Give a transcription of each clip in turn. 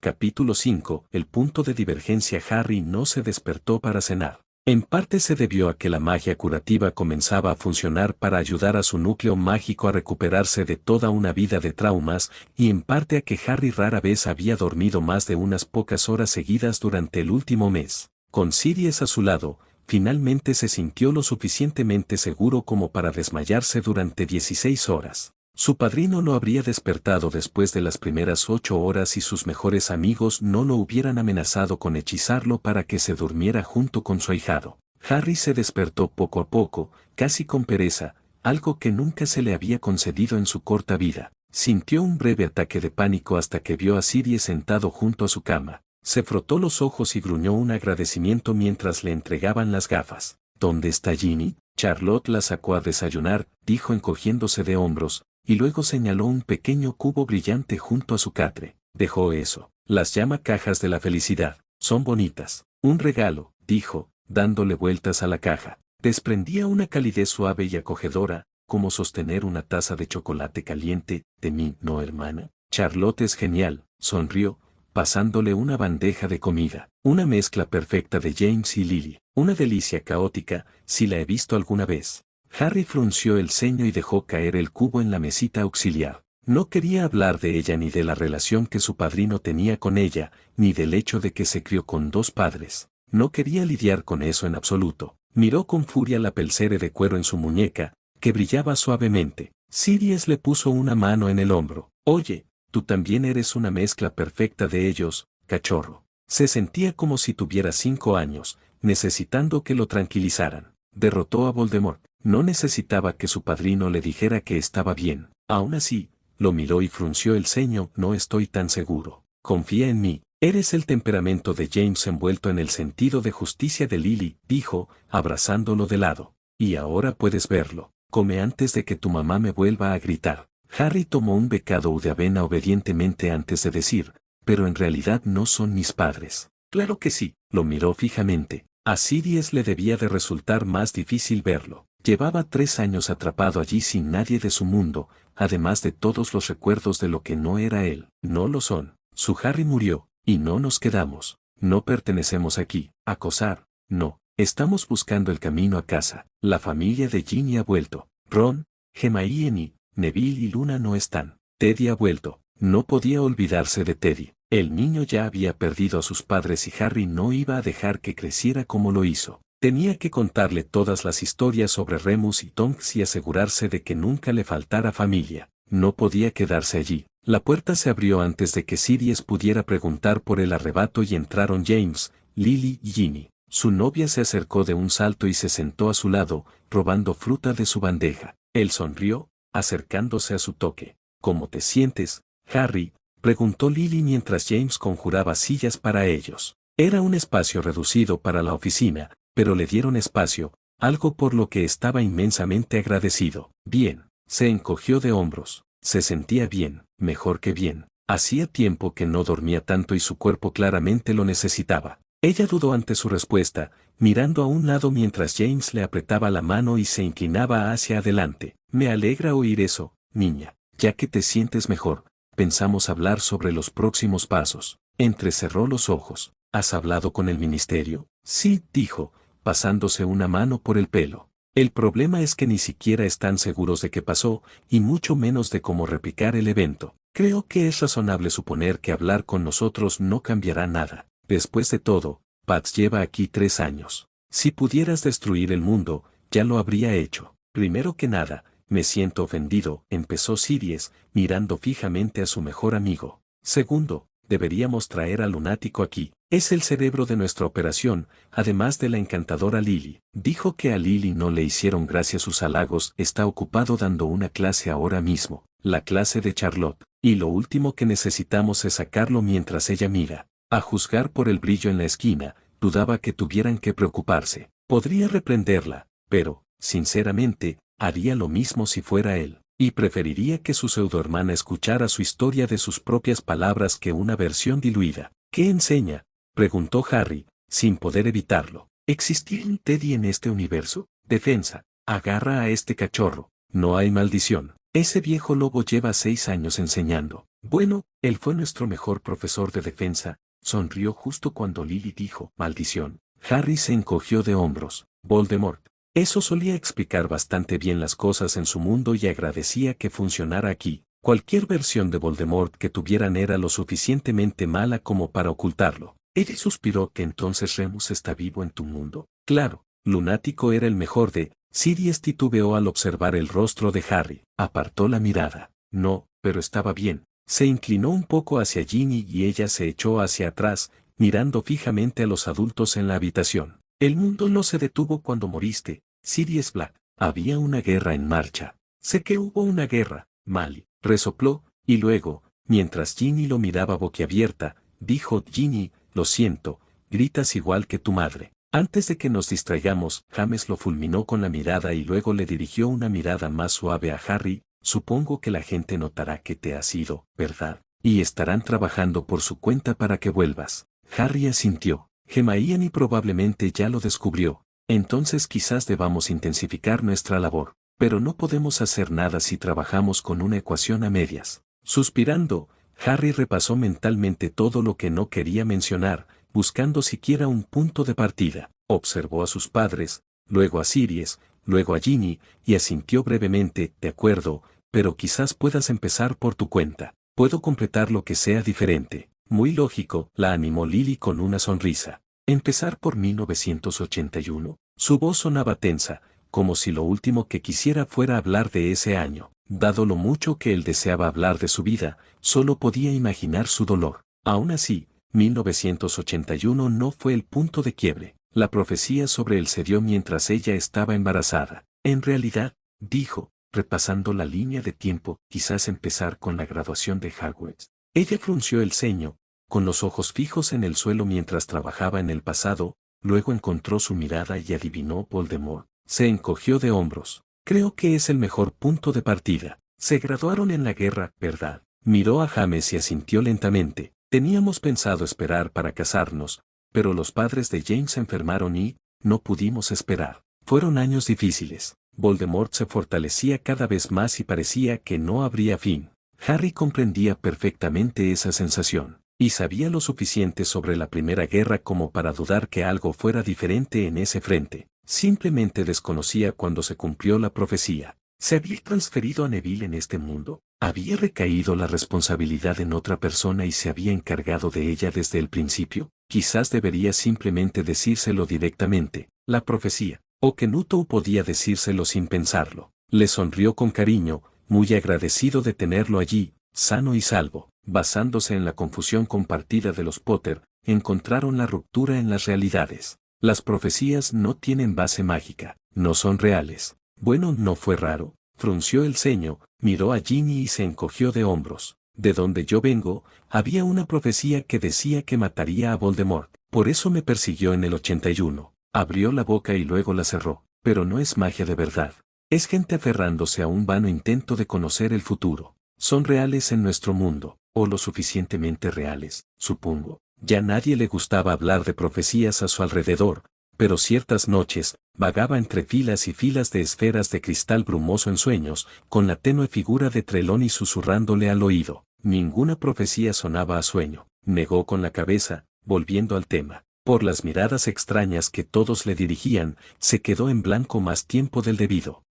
Capítulo 5. El punto de divergencia. Harry no se despertó para cenar. En parte se debió a que la magia curativa comenzaba a funcionar para ayudar a su núcleo mágico a recuperarse de toda una vida de traumas, y en parte a que Harry rara vez había dormido más de unas pocas horas seguidas durante el último mes. Con Sirius a su lado, finalmente se sintió lo suficientemente seguro como para desmayarse durante 16 horas. Su padrino lo habría despertado después de las primeras 8 horas y sus mejores amigos no lo hubieran amenazado con hechizarlo para que se durmiera junto con su ahijado. Harry se despertó poco a poco, casi con pereza, algo que nunca se le había concedido en su corta vida. Sintió un breve ataque de pánico hasta que vio a Sirius sentado junto a su cama. Se frotó los ojos y gruñó un agradecimiento mientras le entregaban las gafas. ¿Dónde está Ginny? Charlotte la sacó a desayunar, dijo encogiéndose de hombros, y luego señaló un pequeño cubo brillante junto a su catre. Dejó eso. Las llama cajas de la felicidad. Son bonitas. Un regalo, dijo, dándole vueltas a la caja. Desprendía una calidez suave y acogedora, como sostener una taza de chocolate caliente. De mí, ¿no, hermana? Charlotte es genial, sonrió, pasándole una bandeja de comida. Una mezcla perfecta de James y Lily. Una delicia caótica, si la he visto alguna vez. Harry frunció el ceño y dejó caer el cubo en la mesita auxiliar. No quería hablar de ella ni de la relación que su padrino tenía con ella, ni del hecho de que se crió con 2 padres. No quería lidiar con eso en absoluto. Miró con furia la pulsera de cuero en su muñeca, que brillaba suavemente. Sirius le puso una mano en el hombro. Oye, tú también eres una mezcla perfecta de ellos, cachorro. Se sentía como si tuviera 5 años, necesitando que lo tranquilizaran. Derrotó a Voldemort. No necesitaba que su padrino le dijera que estaba bien. Aún así, lo miró y frunció el ceño. No estoy tan seguro. Confía en mí. Eres el temperamento de James envuelto en el sentido de justicia de Lily, dijo, abrazándolo de lado. Y ahora puedes verlo. Come antes de que tu mamá me vuelva a gritar. Harry tomó un bocado de avena obedientemente antes de decir, pero en realidad no son mis padres. Claro que sí. Lo miró fijamente. A Sirius le debía de resultar más difícil verlo. Llevaba 3 años atrapado allí sin nadie de su mundo, además de todos los recuerdos de lo que no era él. No lo son. Su Harry murió, y no nos quedamos. No pertenecemos aquí. Acosar. No. Estamos buscando el camino a casa. La familia de Ginny ha vuelto. Ron, Hermione, Neville y Luna no están. Teddy ha vuelto. No podía olvidarse de Teddy. El niño ya había perdido a sus padres y Harry no iba a dejar que creciera como lo hizo. Tenía que contarle todas las historias sobre Remus y Tonks y asegurarse de que nunca le faltara familia. No podía quedarse allí. La puerta se abrió antes de que Sirius pudiera preguntar por el arrebato y entraron James, Lily y Ginny. Su novia se acercó de un salto y se sentó a su lado, robando fruta de su bandeja. Él sonrió, acercándose a su toque. ¿Cómo te sientes, Harry?, preguntó Lily mientras James conjuraba sillas para ellos. Era un espacio reducido para la oficina, pero le dieron espacio, algo por lo que estaba inmensamente agradecido. Bien, se encogió de hombros. Se sentía bien, mejor que bien. Hacía tiempo que no dormía tanto y su cuerpo claramente lo necesitaba. Ella dudó ante su respuesta, mirando a un lado mientras James le apretaba la mano y se inclinaba hacia adelante. Me alegra oír eso, niña. Ya que te sientes mejor, pensamos hablar sobre los próximos pasos. Entrecerró los ojos. ¿Has hablado con el ministerio? Sí, dijo, pasándose una mano por el pelo. El problema es que ni siquiera están seguros de qué pasó, y mucho menos de cómo replicar el evento. Creo que es razonable suponer que hablar con nosotros no cambiará nada. Después de todo, Pax lleva aquí 3 años. Si pudieras destruir el mundo, ya lo habría hecho. Primero que nada, me siento ofendido, empezó Sirius, mirando fijamente a su mejor amigo. Segundo, deberíamos traer al lunático aquí. Es el cerebro de nuestra operación, además de la encantadora Lily. Dijo que a Lily no le hicieron gracia sus halagos. Está ocupado dando una clase ahora mismo, la clase de Charlotte. Y lo último que necesitamos es sacarlo mientras ella mira. A juzgar por el brillo en la esquina, dudaba que tuvieran que preocuparse. Podría reprenderla, pero, sinceramente, haría lo mismo si fuera él. Y preferiría que su pseudohermana escuchara su historia de sus propias palabras que una versión diluida. ¿Qué enseña?, preguntó Harry, sin poder evitarlo. ¿Existía un Teddy en este universo? Defensa. Agarra a este cachorro. No hay maldición. Ese viejo lobo lleva 6 años enseñando. Bueno, él fue nuestro mejor profesor de defensa, sonrió justo cuando Lily dijo, maldición. Harry se encogió de hombros. Voldemort. Eso solía explicar bastante bien las cosas en su mundo y agradecía que funcionara aquí. Cualquier versión de Voldemort que tuvieran era lo suficientemente mala como para ocultarlo. Ella suspiró que entonces Remus está vivo en tu mundo. Claro, lunático era el mejor de... Sirius titubeó al observar el rostro de Harry. Apartó la mirada. No, pero estaba bien. Se inclinó un poco hacia Ginny y ella se echó hacia atrás, mirando fijamente a los adultos en la habitación. El mundo no se detuvo cuando moriste, Sirius Black. Había una guerra en marcha. Sé que hubo una guerra, Mally. Resopló, y luego, mientras Ginny lo miraba boquiabierta, dijo Ginny, lo siento, gritas igual que tu madre. Antes de que nos distraigamos, James lo fulminó con la mirada y luego le dirigió una mirada más suave a Harry. Supongo que la gente notará que te has ido, ¿verdad? Y estarán trabajando por su cuenta para que vuelvas. Harry asintió. Hermione probablemente ya lo descubrió. Entonces quizás debamos intensificar nuestra labor. Pero no podemos hacer nada si trabajamos con una ecuación a medias. Suspirando, Harry repasó mentalmente todo lo que no quería mencionar, buscando siquiera un punto de partida. Observó a sus padres, luego a Sirius, luego a Ginny, y asintió brevemente, de acuerdo, pero quizás puedas empezar por tu cuenta. Puedo completar lo que sea diferente. Muy lógico, la animó Lily con una sonrisa. Empezar por 1981. Su voz sonaba tensa, como si lo último que quisiera fuera hablar de ese año. Dado lo mucho que él deseaba hablar de su vida, solo podía imaginar su dolor. Aún así, 1981 no fue el punto de quiebre. La profecía sobre él se dio mientras ella estaba embarazada. En realidad, dijo, repasando la línea de tiempo, quizás empezar con la graduación de Hogwarts. Ella frunció el ceño, con los ojos fijos en el suelo mientras trabajaba en el pasado, luego encontró su mirada y adivinó Voldemort. Se encogió de hombros. Creo que es el mejor punto de partida. Se graduaron en la guerra, ¿verdad? Miró a James y asintió lentamente. Teníamos pensado esperar para casarnos, pero los padres de James se enfermaron y no pudimos esperar. Fueron años difíciles. Voldemort se fortalecía cada vez más y parecía que no habría fin. Harry comprendía perfectamente esa sensación, y sabía lo suficiente sobre la Primera Guerra como para dudar que algo fuera diferente en ese frente. Simplemente desconocía cuando se cumplió la profecía. ¿Se había transferido a Neville en este mundo? ¿Había recaído la responsabilidad en otra persona y se había encargado de ella desde el principio? Quizás debería simplemente decírselo directamente, la profecía, o que Nuttall podía decírselo sin pensarlo. Le sonrió con cariño, muy agradecido de tenerlo allí, sano y salvo. Basándose en la confusión compartida de los Potter, encontraron la ruptura en las realidades. Las profecías no tienen base mágica, no son reales. Bueno, no fue raro. Frunció el ceño, miró a Ginny y se encogió de hombros. De donde yo vengo, había una profecía que decía que mataría a Voldemort. Por eso me persiguió en el 81. Abrió la boca y luego la cerró. Pero no es magia de verdad. Es gente aferrándose a un vano intento de conocer el futuro. Son reales en nuestro mundo, o lo suficientemente reales, supongo. Ya nadie le gustaba hablar de profecías a su alrededor, pero ciertas noches, vagaba entre filas y filas de esferas de cristal brumoso en sueños, con la tenue figura de Trelawney susurrándole al oído. Ninguna profecía sonaba a sueño. Negó con la cabeza, volviendo al tema. Por las miradas extrañas que todos le dirigían, se quedó en blanco más tiempo del debido.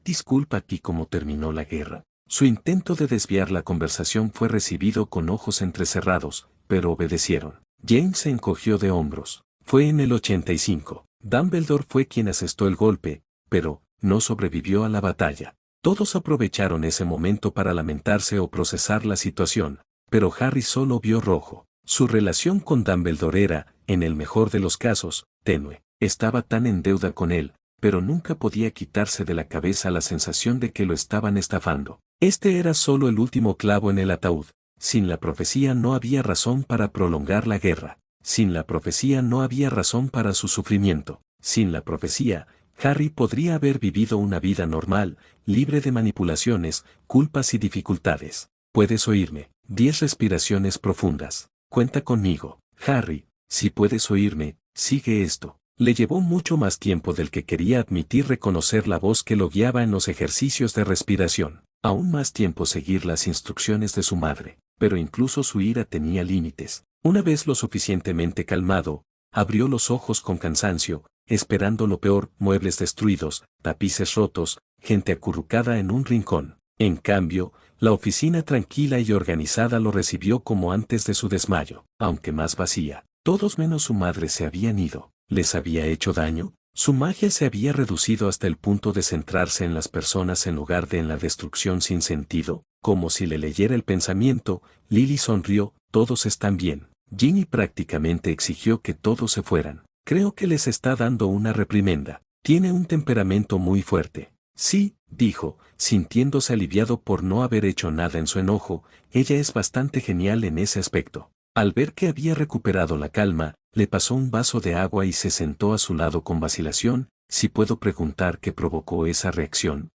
Disculpa aquí cómo terminó la guerra. Su intento de desviar la conversación fue recibido con ojos entrecerrados, pero obedecieron. James se encogió de hombros. Fue en el 85. Dumbledore fue quien asestó el golpe, pero no sobrevivió a la batalla. Todos aprovecharon ese momento para lamentarse o procesar la situación, pero Harry solo vio rojo. Su relación con Dumbledore era, en el mejor de los casos, tenue. Estaba tan en deuda con él, pero nunca podía quitarse de la cabeza la sensación de que lo estaban estafando. Este era solo el último clavo en el ataúd. Sin la profecía no había razón para prolongar la guerra. Sin la profecía no había razón para su sufrimiento. Sin la profecía, Harry podría haber vivido una vida normal, libre de manipulaciones, culpas y dificultades. Puedes oírme. 10 respiraciones profundas. Cuenta conmigo. Harry, si puedes oírme, sigue esto. Le llevó mucho más tiempo del que quería admitir reconocer la voz que lo guiaba en los ejercicios de respiración. Aún más tiempo seguir las instrucciones de su madre. pero incluso su ira tenía límites. Una vez lo suficientemente calmado, abrió los ojos con cansancio, esperando lo peor: muebles destruidos, tapices rotos, gente acurrucada en un rincón. En cambio, la oficina tranquila y organizada lo recibió como antes de su desmayo, aunque más vacía. Todos menos su madre se habían ido. ¿Les había hecho daño? Su magia se había reducido hasta el punto de centrarse en las personas en lugar de en la destrucción sin sentido, como si le leyera el pensamiento. Lily sonrió. Todos están bien. Ginny prácticamente exigió que todos se fueran. Creo que les está dando una reprimenda. Tiene un temperamento muy fuerte. Sí, dijo, sintiéndose aliviado por no haber hecho nada en su enojo. Ella es bastante genial en ese aspecto. Al ver que había recuperado la calma, le pasó un vaso de agua y se sentó a su lado con vacilación. Si puedo preguntar qué provocó esa reacción.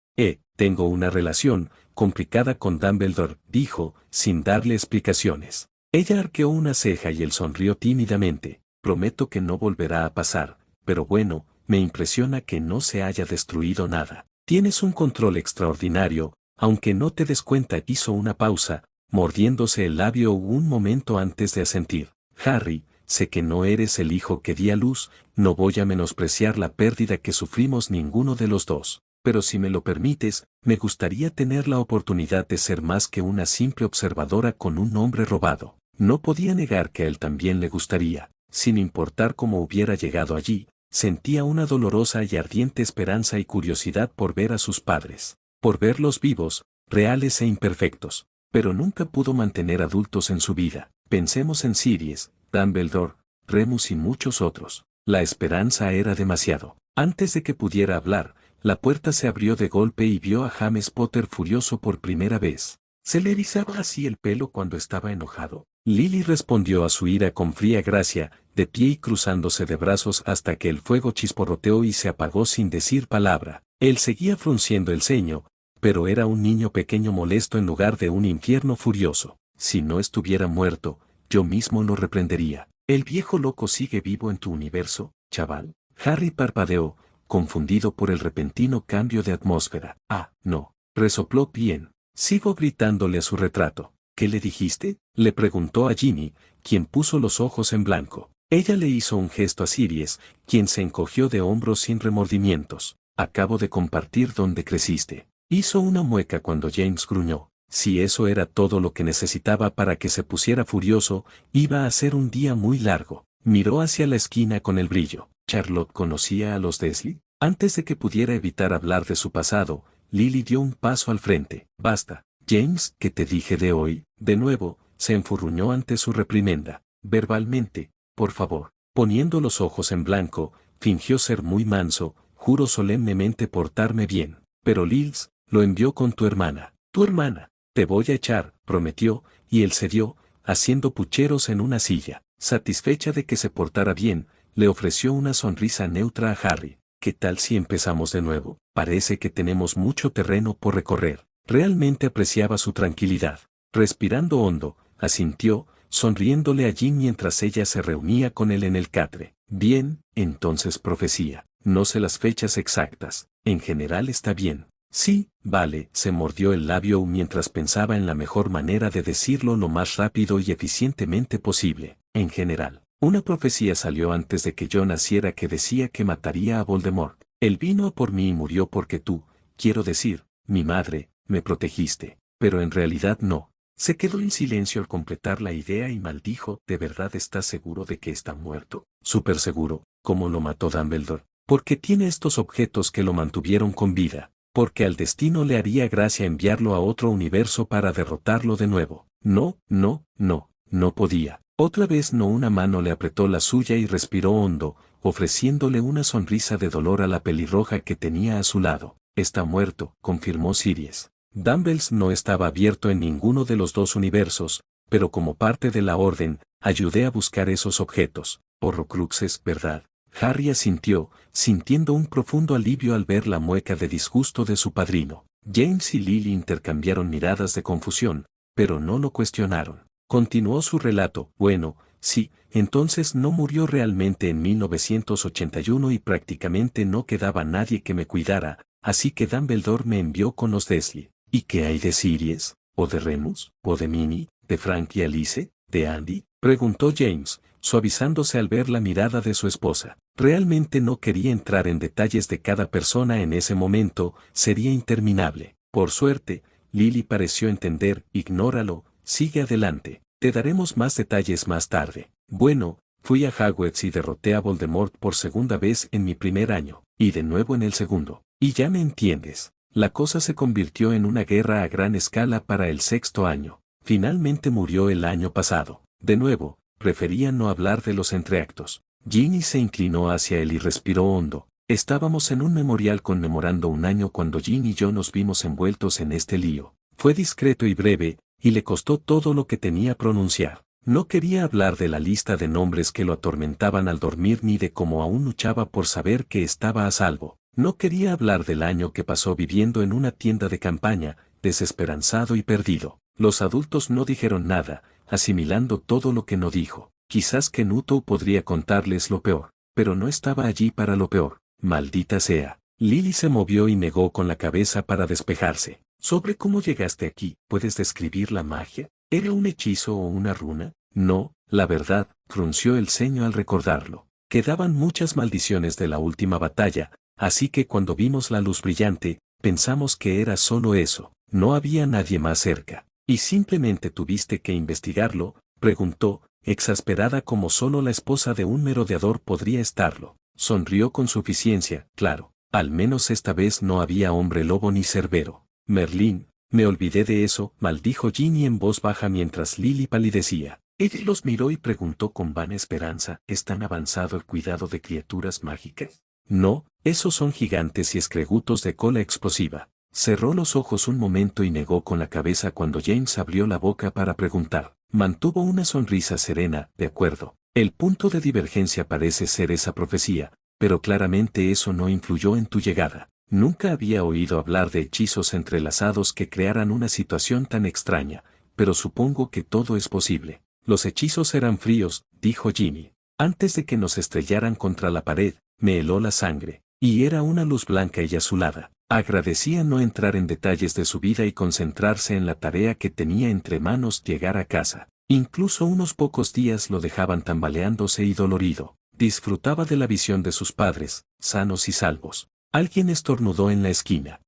Tengo una relación complicada con Dumbledore, dijo, sin darle explicaciones. Ella arqueó una ceja y él sonrió tímidamente. Prometo que no volverá a pasar, pero bueno, me impresiona que no se haya destruido nada. Tienes un control extraordinario, aunque no te des cuenta. Hizo una pausa, mordiéndose el labio un momento antes de asentir. Harry, sé que no eres el hijo que di a luz, no voy a menospreciar la pérdida que sufrimos ninguno de los dos, pero si me lo permites, me gustaría tener la oportunidad de ser más que una simple observadora con un hombre robado. No podía negar que a él también le gustaría, sin importar cómo hubiera llegado allí. Sentía una dolorosa y ardiente esperanza y curiosidad por ver a sus padres, por verlos vivos, reales e imperfectos, pero nunca pudo mantener adultos en su vida. Pensemos en Sirius, Dumbledore, Remus y muchos otros. La esperanza era demasiado. Antes de que pudiera hablar, la puerta se abrió de golpe y vio a James Potter furioso por primera vez. ¿Se le erizaba así el pelo cuando estaba enojado? Lily respondió a su ira con fría gracia, de pie y cruzándose de brazos hasta que el fuego chisporroteó y se apagó sin decir palabra. Él seguía frunciendo el ceño, pero era un niño pequeño molesto en lugar de un infierno furioso. Si no estuviera muerto, yo mismo lo reprendería. ¿El viejo loco sigue vivo en tu universo, chaval? Harry parpadeó, confundido por el repentino cambio de atmósfera. Ah, no, resopló bien. Sigo gritándole a su retrato. ¿Qué le dijiste?, le preguntó a Ginny, quien puso los ojos en blanco. Ella le hizo un gesto a Sirius, quien se encogió de hombros sin remordimientos. Acabo de compartir donde creciste. Hizo una mueca cuando James gruñó. Si eso era todo lo que necesitaba para que se pusiera furioso, iba a ser un día muy largo. Miró hacia la esquina con el brillo. ¿Charlotte conocía a los Dursley? Antes de que pudiera evitar hablar de su pasado, Lily dio un paso al frente. Basta, James, ¿qué te dije de hoy? De nuevo, se enfurruñó ante su reprimenda. Verbalmente, por favor. Poniendo los ojos en blanco, fingió ser muy manso. Juro solemnemente portarme bien. Pero Lils, lo envió con tu hermana. Tu hermana. Te voy a echar, prometió, y él cedió, haciendo pucheros en una silla. Satisfecha de que se portara bien, le ofreció una sonrisa neutra a Harry. ¿Qué tal si empezamos de nuevo? Parece que tenemos mucho terreno por recorrer. Realmente apreciaba su tranquilidad. Respirando hondo, asintió, sonriéndole a Jean mientras ella se reunía con él en el catre. Bien, entonces profecía. No sé las fechas exactas. En general está bien. Sí, vale, se mordió el labio mientras pensaba en la mejor manera de decirlo lo más rápido y eficientemente posible. En general. Una profecía salió antes de que yo naciera que decía que mataría a Voldemort. Él vino a por mí y murió porque tú, quiero decir, mi madre, me protegiste. Pero en realidad no. Se quedó en silencio al completar la idea y maldijo. ¿De verdad estás seguro de que está muerto? Súper seguro. ¿Cómo lo mató Dumbledore? Porque tiene estos objetos que lo mantuvieron con vida. Porque al destino le haría gracia enviarlo a otro universo para derrotarlo de nuevo. No, no, no, no podía. Otra vez no. Una mano le apretó la suya y respiró hondo, ofreciéndole una sonrisa de dolor a la pelirroja que tenía a su lado. Está muerto, confirmó Sirius. Dumbledore no estaba abierto en ninguno de los dos universos, pero como parte de la orden, ayudé a buscar esos objetos. Horrocruxes, ¿verdad? Harry asintió, sintiendo un profundo alivio al ver la mueca de disgusto de su padrino. James y Lily intercambiaron miradas de confusión, pero no lo cuestionaron. Continuó su relato. Bueno, sí, entonces no murió realmente en 1981 y prácticamente no quedaba nadie que me cuidara, así que Dumbledore me envió con los Dursley. ¿Y qué hay de Sirius? ¿O de Remus? ¿O de Minnie? ¿De Frank y Alice? ¿De Andy? Preguntó James, suavizándose al ver la mirada de su esposa. Realmente no quería entrar en detalles de cada persona en ese momento, sería interminable. Por suerte, Lily pareció entender, ignóralo, sigue adelante. Te daremos más detalles más tarde. Bueno, fui a Hogwarts y derroté a Voldemort por segunda vez en mi primer año, y de nuevo en el segundo. Y ya me entiendes. La cosa se convirtió en una guerra a gran escala para el sexto año. Finalmente murió el año pasado. De nuevo, prefería no hablar de los entreactos. Ginny se inclinó hacia él y respiró hondo. Estábamos en un memorial conmemorando un año cuando Ginny y yo nos vimos envueltos en este lío. Fue discreto y breve, y le costó todo lo que tenía pronunciar. No quería hablar de la lista de nombres que lo atormentaban al dormir ni de cómo aún luchaba por saber que estaba a salvo. No quería hablar del año que pasó viviendo en una tienda de campaña, desesperanzado y perdido. Los adultos no dijeron nada, asimilando todo lo que no dijo. Quizás Kenuto podría contarles lo peor, pero no estaba allí para lo peor. Maldita sea. Lily se movió y negó con la cabeza para despejarse. ¿Sobre cómo llegaste aquí? ¿Puedes describir la magia? ¿Era un hechizo o una runa? No, la verdad, frunció el ceño al recordarlo. Quedaban muchas maldiciones de la última batalla, así que cuando vimos la luz brillante, pensamos que era solo eso. No había nadie más cerca. ¿Y simplemente tuviste que investigarlo? Preguntó, exasperada como solo la esposa de un merodeador podría estarlo. Sonrió con suficiencia, claro. Al menos esta vez no había hombre lobo ni cerbero. Merlín, me olvidé de eso, maldijo Ginny en voz baja mientras Lily palidecía. Ella los miró y preguntó con vana esperanza, ¿es tan avanzado el cuidado de criaturas mágicas? No, esos son gigantes y escregutos de cola explosiva. Cerró los ojos un momento y negó con la cabeza cuando James abrió la boca para preguntar. Mantuvo una sonrisa serena, de acuerdo. El punto de divergencia parece ser esa profecía, pero claramente eso no influyó en tu llegada. Nunca había oído hablar de hechizos entrelazados que crearan una situación tan extraña, pero supongo que todo es posible. Los hechizos eran fríos, dijo Ginny. Antes de que nos estrellaran contra la pared, me heló la sangre, y era una luz blanca y azulada. Agradecía no entrar en detalles de su vida y concentrarse en la tarea que tenía entre manos llegar a casa. Incluso unos pocos días lo dejaban tambaleándose y dolorido. Disfrutaba de la visión de sus padres, sanos y salvos. Alguien estornudó en la esquina.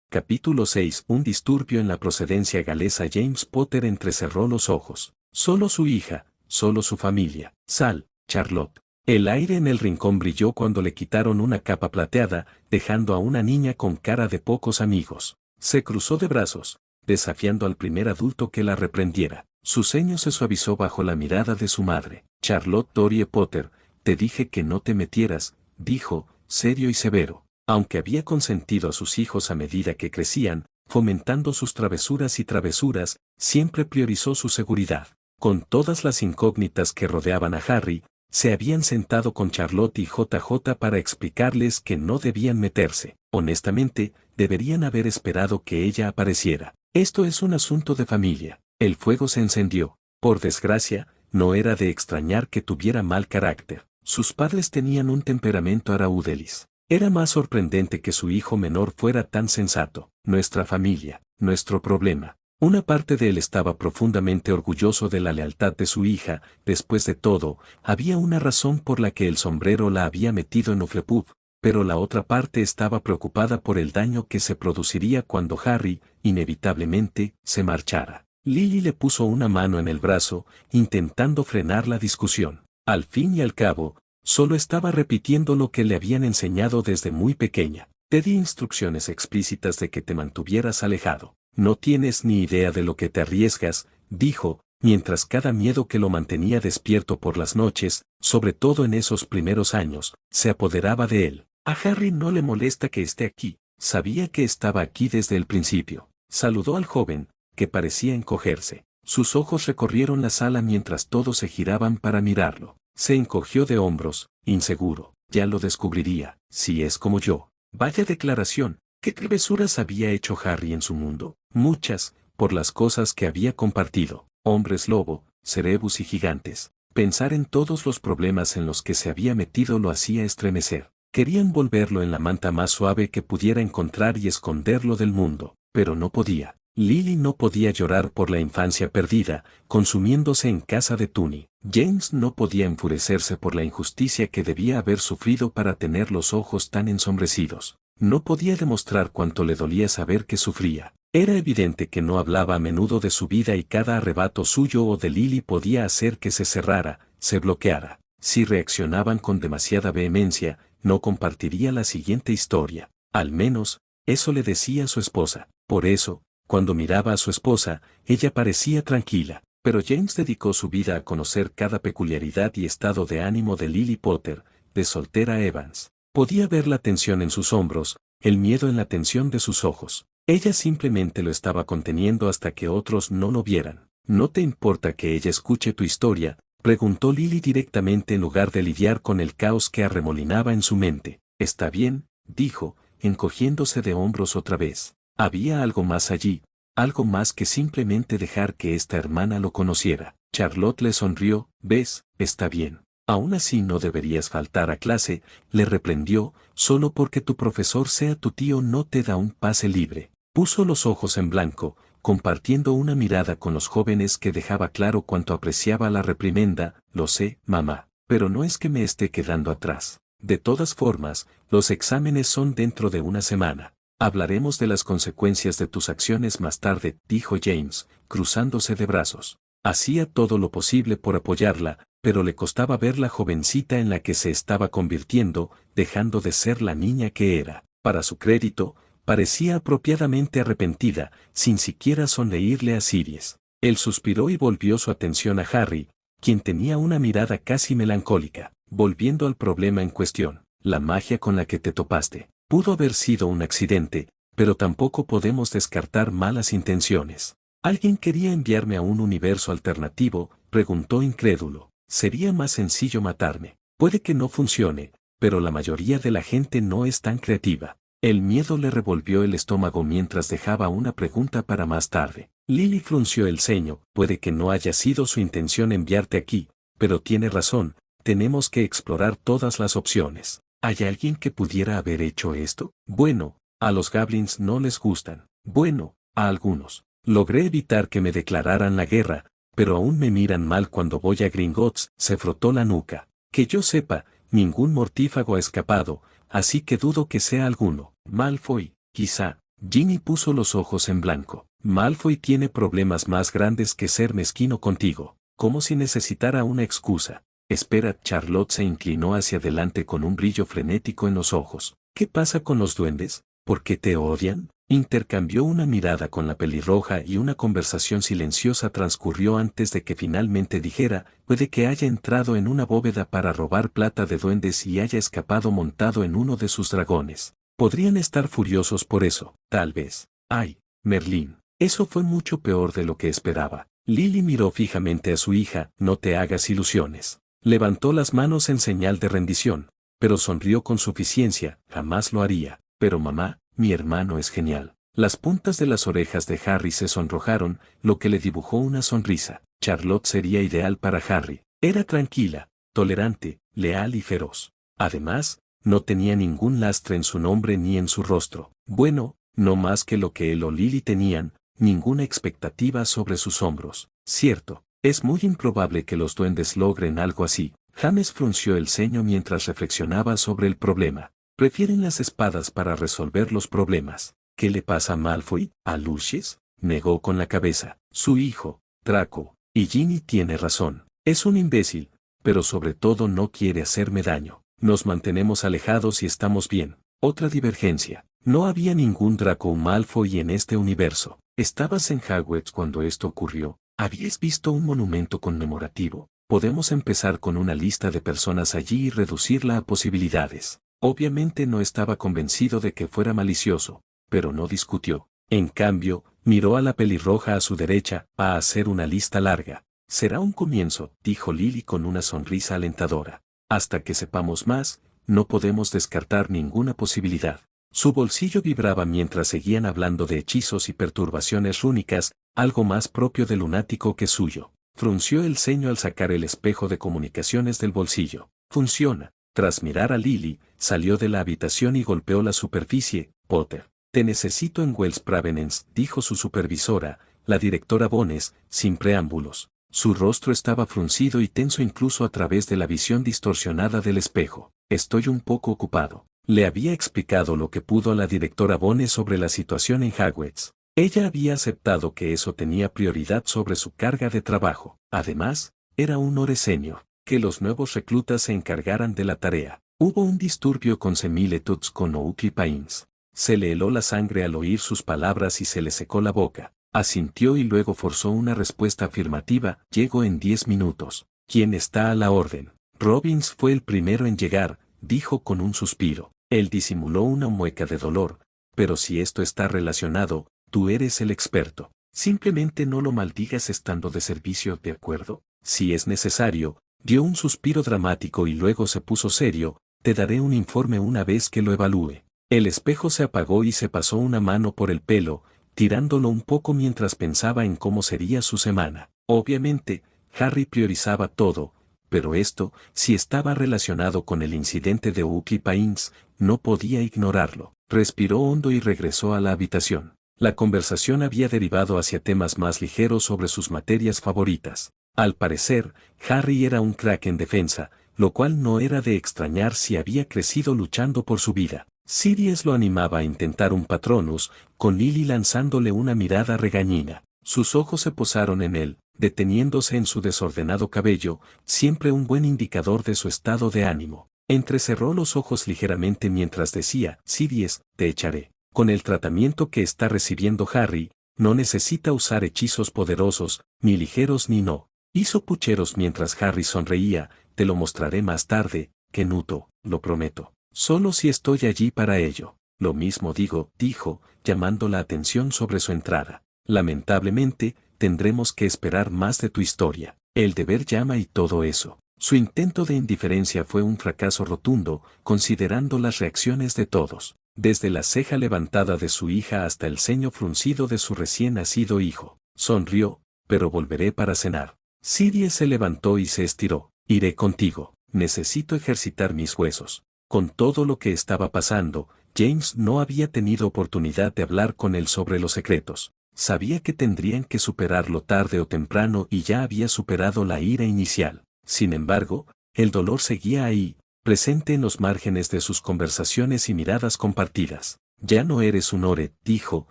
Capítulo 6. Un disturbio en la procedencia galesa. James Potter entrecerró los ojos. Solo su hija, solo su familia. Sal, Charlotte. El aire en el rincón brilló cuando le quitaron una capa plateada, dejando a una niña con cara de pocos amigos. Se cruzó de brazos, desafiando al primer adulto que la reprendiera. Su ceño se suavizó bajo la mirada de su madre. Charlotte Dorie Potter, te dije que no te metieras, dijo, serio y severo. Aunque había consentido a sus hijos a medida que crecían, fomentando sus travesuras y travesuras, siempre priorizó su seguridad. Con todas las incógnitas que rodeaban a Harry, se habían sentado con Charlotte y JJ para explicarles que no debían meterse. Honestamente, deberían haber esperado que ella apareciera. Esto es un asunto de familia. El fuego se encendió. Por desgracia, no era de extrañar que tuviera mal carácter. Sus padres tenían un temperamento araudelis. Era más sorprendente que su hijo menor fuera tan sensato. Nuestra familia, nuestro problema. Una parte de él estaba profundamente orgulloso de la lealtad de su hija. Después de todo, había una razón por la que el sombrero la había metido en Hufflepuff, pero la otra parte estaba preocupada por el daño que se produciría cuando Harry, inevitablemente, se marchara. Lily le puso una mano en el brazo, intentando frenar la discusión. Al fin y al cabo, solo estaba repitiendo lo que le habían enseñado desde muy pequeña. Te di instrucciones explícitas de que te mantuvieras alejado. No tienes ni idea de lo que te arriesgas, dijo, mientras cada miedo que lo mantenía despierto por las noches, sobre todo en esos primeros años, se apoderaba de él. A Harry no le molesta que esté aquí, sabía que estaba aquí desde el principio. Saludó al joven, que parecía encogerse. Sus ojos recorrieron la sala mientras todos se giraban para mirarlo. Se encogió de hombros, inseguro. Ya lo descubriría, si es como yo. Vaya declaración. ¿Qué travesuras había hecho Harry en su mundo? Muchas, por las cosas que había compartido. Hombres lobo, cerebus y gigantes. Pensar en todos los problemas en los que se había metido lo hacía estremecer. Querían volverlo en la manta más suave que pudiera encontrar y esconderlo del mundo, pero no podía. Lily no podía llorar por la infancia perdida, consumiéndose en casa de Tuni. James no podía enfurecerse por la injusticia que debía haber sufrido para tener los ojos tan ensombrecidos. No podía demostrar cuánto le dolía saber que sufría. Era evidente que no hablaba a menudo de su vida y cada arrebato suyo o de Lily podía hacer que se cerrara, se bloqueara. Si reaccionaban con demasiada vehemencia, no compartiría la siguiente historia. Al menos, eso le decía a su esposa. Por eso, cuando miraba a su esposa, ella parecía tranquila. Pero James dedicó su vida a conocer cada peculiaridad y estado de ánimo de Lily Potter, de soltera Evans. Podía ver la tensión en sus hombros, el miedo en la tensión de sus ojos. Ella simplemente lo estaba conteniendo hasta que otros no lo vieran. ¿No te importa que ella escuche tu historia?, preguntó Lily directamente en lugar de lidiar con el caos que arremolinaba en su mente. Está bien, dijo, encogiéndose de hombros otra vez. Había algo más allí, algo más que simplemente dejar que esta hermana lo conociera. Charlotte le sonrió. ¿Ves? Está bien. Aún así no deberías faltar a clase, le reprendió, solo porque tu profesor sea tu tío no te da un pase libre. Puso los ojos en blanco, compartiendo una mirada con los jóvenes que dejaba claro cuánto apreciaba la reprimenda. Lo sé, mamá, pero no es que me esté quedando atrás. De todas formas, los exámenes son dentro de una semana. Hablaremos de las consecuencias de tus acciones más tarde, dijo James, cruzándose de brazos. Hacía todo lo posible por apoyarla, pero le costaba ver la jovencita en la que se estaba convirtiendo, dejando de ser la niña que era. Para su crédito, parecía apropiadamente arrepentida, sin siquiera sonreírle a Sirius. Él suspiró y volvió su atención a Harry, quien tenía una mirada casi melancólica. Volviendo al problema en cuestión, la magia con la que te topaste. Pudo haber sido un accidente, pero tampoco podemos descartar malas intenciones. ¿Alguien quería enviarme a un universo alternativo?, preguntó incrédulo. Sería más sencillo matarme. Puede que no funcione, pero la mayoría de la gente no es tan creativa. El miedo le revolvió el estómago mientras dejaba una pregunta para más tarde. Lily frunció el ceño. Puede que no haya sido su intención enviarte aquí, pero tiene razón, tenemos que explorar todas las opciones. ¿Hay alguien que pudiera haber hecho esto? Bueno, a los goblins no les gustan. Bueno, a algunos. Logré evitar que me declararan la guerra, pero aún me miran mal cuando voy a Gringotts. Se frotó la nuca. Que yo sepa, ningún mortífago ha escapado, así que dudo que sea alguno. Malfoy, quizá. Ginny puso los ojos en blanco. Malfoy tiene problemas más grandes que ser mezquino contigo, como si necesitara una excusa. Espera, Charlotte se inclinó hacia adelante con un brillo frenético en los ojos. ¿Qué pasa con los duendes? ¿Por qué te odian? Intercambió una mirada con la pelirroja y una conversación silenciosa transcurrió antes de que finalmente dijera, puede que haya entrado en una bóveda para robar plata de duendes y haya escapado montado en uno de sus dragones. Podrían estar furiosos por eso, tal vez. Ay, Merlín, eso fue mucho peor de lo que esperaba. Lily miró fijamente a su hija. No te hagas ilusiones. Levantó las manos en señal de rendición, pero sonrió con suficiencia. Jamás lo haría. Pero mamá, mi hermano es genial. Las puntas de las orejas de Harry se sonrojaron, lo que le dibujó una sonrisa. Charlotte sería ideal para Harry. Era tranquila, tolerante, leal y feroz. Además, no tenía ningún lastre en su nombre ni en su rostro. Bueno, no más que lo que él o Lily tenían, ninguna expectativa sobre sus hombros. Cierto, es muy improbable que los duendes logren algo así. James frunció el ceño mientras reflexionaba sobre el problema. Prefieren las espadas para resolver los problemas. ¿Qué le pasa a Malfoy? ¿A Lucius? Negó con la cabeza. Su hijo, Draco. Y Ginny tiene razón. Es un imbécil, pero sobre todo no quiere hacerme daño. Nos mantenemos alejados y estamos bien. Otra divergencia. No había ningún Draco Malfoy en este universo. ¿Estabas en Hogwarts cuando esto ocurrió? ¿Habías visto un monumento conmemorativo? Podemos empezar con una lista de personas allí y reducirla a posibilidades. Obviamente no estaba convencido de que fuera malicioso, pero no discutió. En cambio, miró a la pelirroja a su derecha, a hacer una lista larga. Será un comienzo, dijo Lily con una sonrisa alentadora. Hasta que sepamos más, no podemos descartar ninguna posibilidad. Su bolsillo vibraba mientras seguían hablando de hechizos y perturbaciones rúnicas, algo más propio de lunático que suyo. Frunció el ceño al sacar el espejo de comunicaciones del bolsillo. Funciona. Tras mirar a Lily, salió de la habitación y golpeó la superficie. Potter, Te necesito en Wells Pravenance, dijo su supervisora, la directora Bones, sin preámbulos. Su rostro estaba fruncido y tenso incluso a través de la visión distorsionada del espejo. Estoy un poco ocupado. Le había explicado lo que pudo a la directora Bones sobre la situación en Hogwarts. Ella había aceptado que eso tenía prioridad sobre su carga de trabajo. Además, era un hora senior. Que los nuevos reclutas se encargaran de la tarea. Hubo un disturbio con Semilituts con Oakley Pines. Se le heló la sangre al oír sus palabras y se le secó la boca. Asintió y luego forzó una respuesta afirmativa. Llego en 10 minutos. ¿Quién está a la orden? Robbins fue el primero en llegar, dijo con un suspiro. Él disimuló una mueca de dolor. Pero si esto está relacionado, tú eres el experto. Simplemente no lo maldigas estando de servicio, ¿de acuerdo? Si es necesario, dio un suspiro dramático y luego se puso serio. Te daré un informe una vez que lo evalúe. El espejo se apagó y se pasó una mano por el pelo, tirándolo un poco mientras pensaba en cómo sería su semana. Obviamente, Harry priorizaba todo, pero esto, si estaba relacionado con el incidente de Oakley Pines, no podía ignorarlo. Respiró hondo y regresó a la habitación. La conversación había derivado hacia temas más ligeros sobre sus materias favoritas. Al parecer, Harry era un crack en defensa, lo cual no era de extrañar si había crecido luchando por su vida. Sirius lo animaba a intentar un Patronus, con Lily lanzándole una mirada regañina. Sus ojos se posaron en él, deteniéndose en su desordenado cabello, siempre un buen indicador de su estado de ánimo. Entrecerró los ojos ligeramente mientras decía, Sirius, te echaré. Con el tratamiento que está recibiendo Harry, no necesita usar hechizos poderosos, ni ligeros ni no. Hizo pucheros mientras Harry sonreía, te lo mostraré más tarde, Kenuto, lo prometo. Solo si estoy allí para ello. Lo mismo digo, dijo, llamando la atención sobre su entrada. Lamentablemente, tendremos que esperar más de tu historia. El deber llama y todo eso. Su intento de indiferencia fue un fracaso rotundo, considerando las reacciones de todos. Desde la ceja levantada de su hija hasta el ceño fruncido de su recién nacido hijo. Sonrió, pero volveré para cenar. Sirius se levantó y se estiró. Iré contigo. Necesito ejercitar mis huesos. Con todo lo que estaba pasando, James no había tenido oportunidad de hablar con él sobre los secretos. Sabía que tendrían que superarlo tarde o temprano y ya había superado la ira inicial. Sin embargo, el dolor seguía ahí, presente en los márgenes de sus conversaciones y miradas compartidas. Ya no eres un Ore, dijo,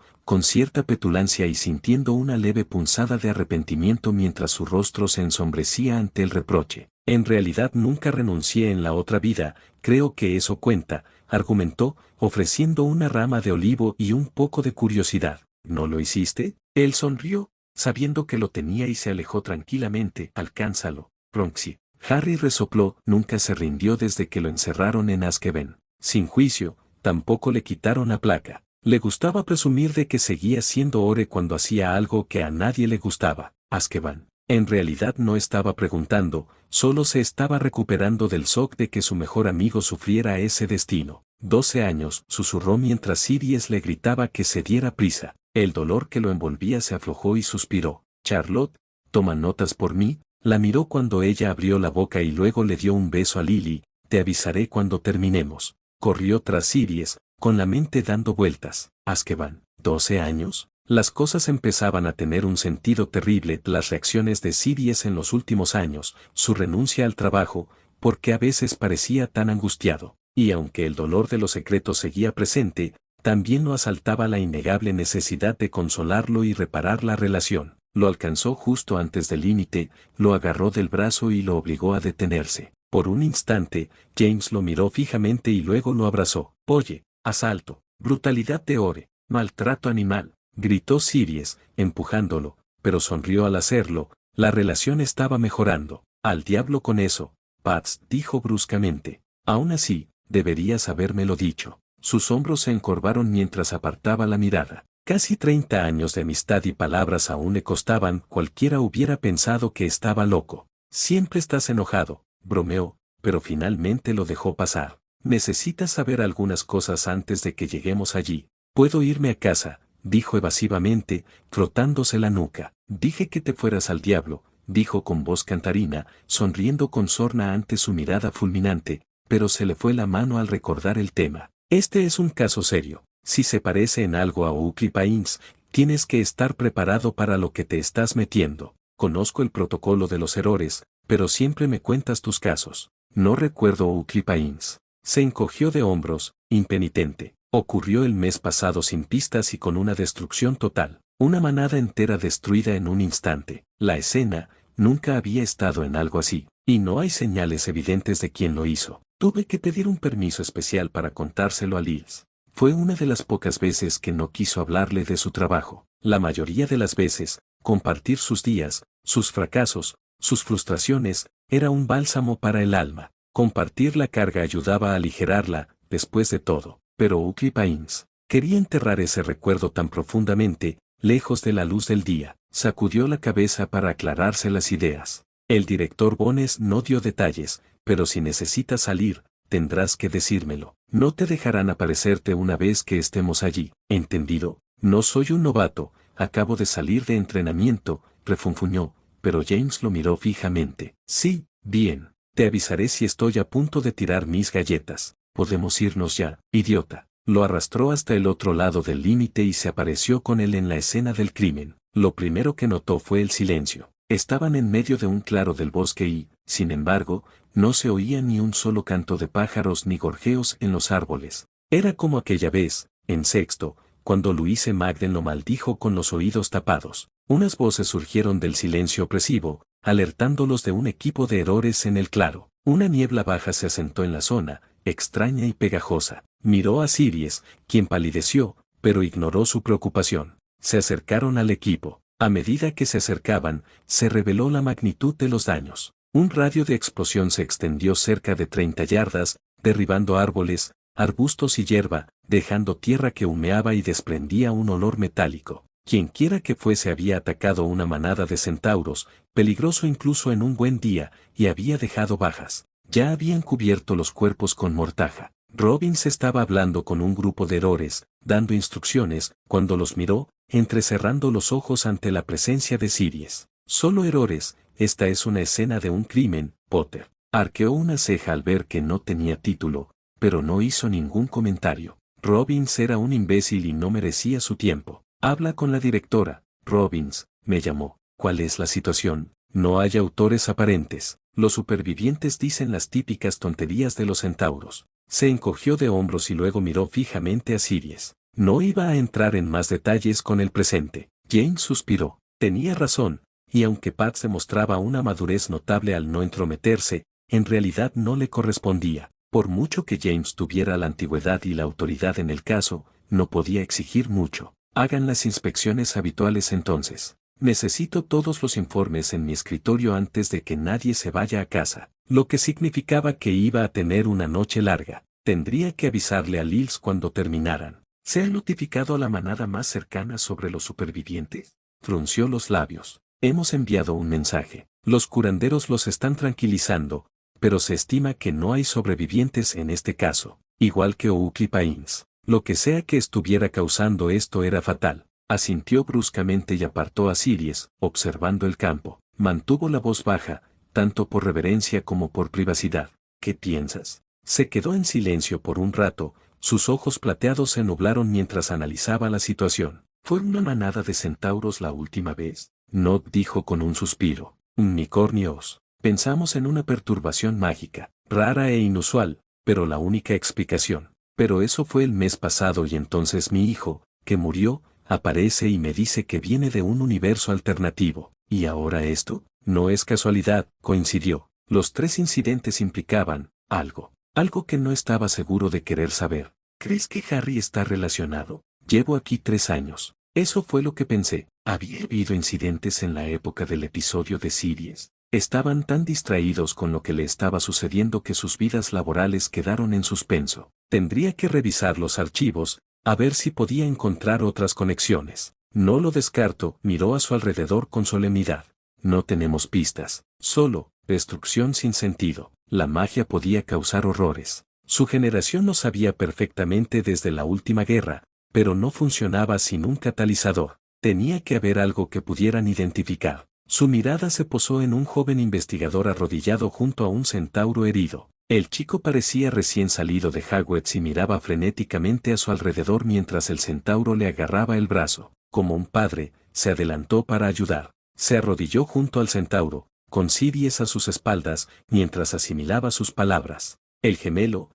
con cierta petulancia y sintiendo una leve punzada de arrepentimiento mientras su rostro se ensombrecía ante el reproche. En realidad nunca renuncié en la otra vida, creo que eso cuenta, argumentó, ofreciendo una rama de olivo y un poco de curiosidad. ¿No lo hiciste? Él sonrió, sabiendo que lo tenía y se alejó tranquilamente. Alcánzalo, Ronxie. Harry resopló, nunca se rindió desde que lo encerraron en Azkaban. Sin juicio, tampoco le quitaron la placa. Le gustaba presumir de que seguía siendo Ore cuando hacía algo que a nadie le gustaba. Azkaban. En realidad no estaba preguntando, solo se estaba recuperando del shock de que su mejor amigo sufriera ese destino. 12 años, susurró mientras Sirius le gritaba que se diera prisa. El dolor que lo envolvía se aflojó y suspiró. Charlotte, toma notas por mí. La miró cuando ella abrió la boca y luego le dio un beso a Lily. Te avisaré cuando terminemos. Corrió tras Sirius, con la mente dando vueltas. Azkaban. 12 años. Las cosas empezaban a tener un sentido terrible. Las reacciones de Sirius en los últimos años, su renuncia al trabajo, porque a veces parecía tan angustiado. Y aunque el dolor de los secretos seguía presente, también lo asaltaba la innegable necesidad de consolarlo y reparar la relación. Lo alcanzó justo antes del límite, lo agarró del brazo y lo obligó a detenerse. Por un instante, James lo miró fijamente y luego lo abrazó. Oye, asalto, brutalidad de Ore, maltrato animal, gritó Sirius, empujándolo, pero sonrió al hacerlo. La relación estaba mejorando. Al diablo con eso, Pats, dijo bruscamente. Aún así, deberías habérmelo dicho. Sus hombros se encorvaron mientras apartaba la mirada. Casi 30 años de amistad y palabras aún le costaban. Cualquiera hubiera pensado que estaba loco. Siempre estás enojado, bromeó, pero finalmente lo dejó pasar. Necesitas saber algunas cosas antes de que lleguemos allí. Puedo irme a casa, dijo evasivamente, frotándose la nuca. Dije que te fueras al diablo, dijo con voz cantarina, sonriendo con sorna ante su mirada fulminante, pero se le fue la mano al recordar el tema. Este es un caso serio. Si se parece en algo a Oakley Pines, tienes que estar preparado para lo que te estás metiendo. Conozco el protocolo de los errores, pero siempre me cuentas tus casos. No recuerdo Oakley Pines. Se encogió de hombros, impenitente. Ocurrió el mes pasado sin pistas y con una destrucción total. Una manada entera destruida en un instante. La escena, nunca había estado en algo así, y no hay señales evidentes de quién lo hizo. Tuve que pedir un permiso especial para contárselo a Liz. Fue una de las pocas veces que no quiso hablarle de su trabajo. La mayoría de las veces, compartir sus días, sus fracasos, sus frustraciones, era un bálsamo para el alma. Compartir la carga ayudaba a aligerarla, después de todo. Pero Oakley Pines quería enterrar ese recuerdo tan profundamente, lejos de la luz del día. Sacudió la cabeza para aclararse las ideas. El director Bones no dio detalles, pero si necesitas salir, tendrás que decírmelo. No te dejarán aparecerte una vez que estemos allí. ¿Entendido? No soy un novato, acabo de salir de entrenamiento, refunfuñó, pero James lo miró fijamente. Sí, bien. Te avisaré si estoy a punto de tirar mis galletas. Podemos irnos ya, idiota. Lo arrastró hasta el otro lado del límite y se apareció con él en la escena del crimen. Lo primero que notó fue el silencio. Estaban en medio de un claro del bosque y, sin embargo, no se oía ni un solo canto de pájaros ni gorjeos en los árboles. Era como aquella vez, en sexto, cuando Louise Magden lo maldijo con los oídos tapados. Unas voces surgieron del silencio opresivo, alertándolos de un equipo de errores en el claro. Una niebla baja se asentó en la zona, extraña y pegajosa. Miró a Siries, quien palideció, pero ignoró su preocupación. Se acercaron al equipo. A medida que se acercaban, se reveló la magnitud de los daños. Un radio de explosión se extendió cerca de 30 yardas, derribando árboles, arbustos y hierba, dejando tierra que humeaba y desprendía un olor metálico. Quienquiera que fuese había atacado una manada de centauros, peligroso incluso en un buen día, y había dejado bajas. Ya habían cubierto los cuerpos con mortaja. Robbins estaba hablando con un grupo de errores, dando instrucciones, cuando los miró, entrecerrando los ojos ante la presencia de Siries. Solo errores, esta es una escena de un crimen, Potter. Arqueó una ceja al ver que no tenía título, pero no hizo ningún comentario. Robbins era un imbécil y no merecía su tiempo. Habla con la directora. Robbins, me llamó. ¿Cuál es la situación? No hay autores aparentes. Los supervivientes dicen las típicas tonterías de los centauros. Se encogió de hombros y luego miró fijamente a Siries. No iba a entrar en más detalles con el presente. James suspiró. Tenía razón, y aunque Pat se mostraba una madurez notable al no entrometerse, en realidad no le correspondía. Por mucho que James tuviera la antigüedad y la autoridad en el caso, no podía exigir mucho. Hagan las inspecciones habituales entonces. Necesito todos los informes en mi escritorio antes de que nadie se vaya a casa, lo que significaba que iba a tener una noche larga. Tendría que avisarle a Lils cuando terminaran. ¿Se ha notificado a la manada más cercana sobre los supervivientes? Frunció los labios. Hemos enviado un mensaje. Los curanderos los están tranquilizando, pero se estima que no hay sobrevivientes en este caso, igual que Oakley Pines. Lo que sea que estuviera causando esto era fatal. Asintió bruscamente y apartó a Siries, observando el campo. Mantuvo la voz baja, tanto por reverencia como por privacidad. ¿Qué piensas? Se quedó en silencio por un rato, sus ojos plateados se nublaron mientras analizaba la situación. ¿Fue una manada de centauros la última vez? Nod dijo con un suspiro. Unicornios. Pensamos en una perturbación mágica, rara e inusual, pero la única explicación. Pero eso fue el mes pasado y entonces mi hijo, que murió, aparece y me dice que viene de un universo alternativo. ¿Y ahora esto? No es casualidad, coincidió. Los tres incidentes implicaban algo. Algo que no estaba seguro de querer saber. ¿Crees que Harry está relacionado? Llevo aquí 3 años. Eso fue lo que pensé. Había habido incidentes en la época del episodio de Siries. Estaban tan distraídos con lo que le estaba sucediendo que sus vidas laborales quedaron en suspenso. Tendría que revisar los archivos, a ver si podía encontrar otras conexiones. No lo descarto, miró a su alrededor con solemnidad. No tenemos pistas, solo destrucción sin sentido. La magia podía causar horrores. Su generación lo sabía perfectamente desde la última guerra, pero no funcionaba sin un catalizador. Tenía que haber algo que pudieran identificar. Su mirada se posó en un joven investigador arrodillado junto a un centauro herido. El chico parecía recién salido de Hogwarts y miraba frenéticamente a su alrededor mientras el centauro le agarraba el brazo. Como un padre, se adelantó para ayudar. Se arrodilló junto al centauro, con Sirius a sus espaldas, mientras asimilaba sus palabras. El gemelo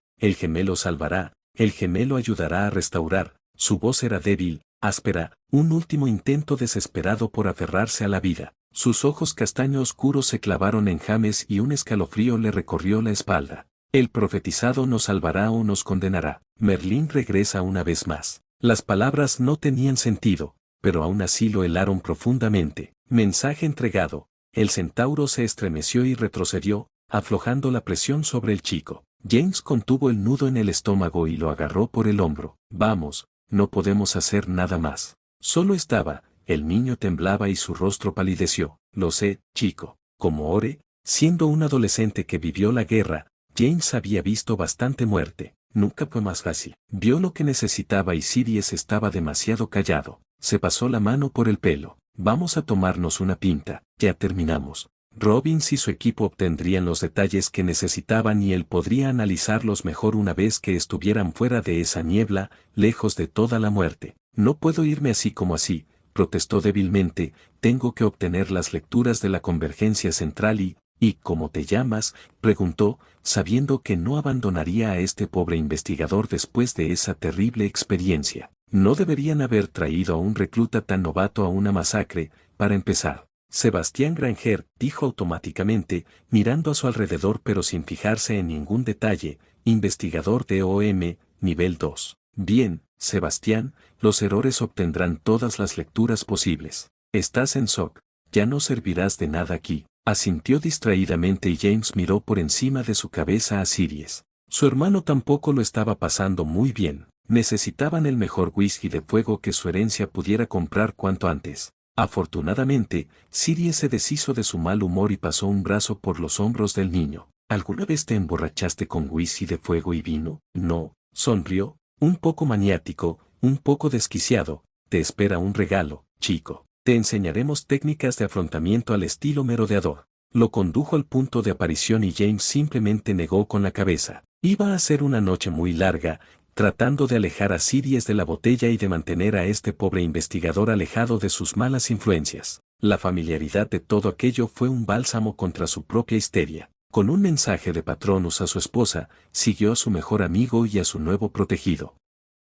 salvará, el gemelo ayudará a restaurar. Su voz era débil, áspera, un último intento desesperado por aferrarse a la vida. Sus ojos castaño oscuros se clavaron en James y un escalofrío le recorrió la espalda. El profetizado nos salvará o nos condenará. Merlín regresa una vez más. Las palabras no tenían sentido, pero aún así lo helaron profundamente. Mensaje entregado. El centauro se estremeció y retrocedió, aflojando la presión sobre el chico. James contuvo el nudo en el estómago y lo agarró por el hombro. Vamos, no podemos hacer nada más. Solo estaba. El niño temblaba y su rostro palideció. Lo sé, chico. Como Ore, siendo un adolescente que vivió la guerra, James había visto bastante muerte. Nunca fue más fácil. Vio lo que necesitaba y Sirius estaba demasiado callado. Se pasó la mano por el pelo. Vamos a tomarnos una pinta. Ya terminamos. Robbins y su equipo obtendrían los detalles que necesitaban y él podría analizarlos mejor una vez que estuvieran fuera de esa niebla, lejos de toda la muerte. No puedo irme así como así, protestó débilmente, tengo que obtener las lecturas de la convergencia central ¿y cómo te llamas?, preguntó, sabiendo que no abandonaría a este pobre investigador después de esa terrible experiencia. No deberían haber traído a un recluta tan novato a una masacre, para empezar. Sebastián Granger, dijo automáticamente, mirando a su alrededor pero sin fijarse en ningún detalle, investigador de OM, nivel 2. Bien, Sebastián, los errores obtendrán todas las lecturas posibles. Estás en shock, ya no servirás de nada aquí. Asintió distraídamente y James miró por encima de su cabeza a Sirius. Su hermano tampoco lo estaba pasando muy bien. Necesitaban el mejor whisky de fuego que su herencia pudiera comprar cuanto antes. Afortunadamente, Sirius se deshizo de su mal humor y pasó un brazo por los hombros del niño. ¿Alguna vez te emborrachaste con whisky de fuego y vino? No, sonrió, un poco maniático, un poco desquiciado. Te espera un regalo, chico. Te enseñaremos técnicas de afrontamiento al estilo merodeador. Lo condujo al punto de aparición y James simplemente negó con la cabeza. Iba a ser una noche muy larga, tratando de alejar a Sirius de la botella y de mantener a este pobre investigador alejado de sus malas influencias. La familiaridad de todo aquello fue un bálsamo contra su propia histeria. Con un mensaje de Patronus a su esposa, siguió a su mejor amigo y a su nuevo protegido.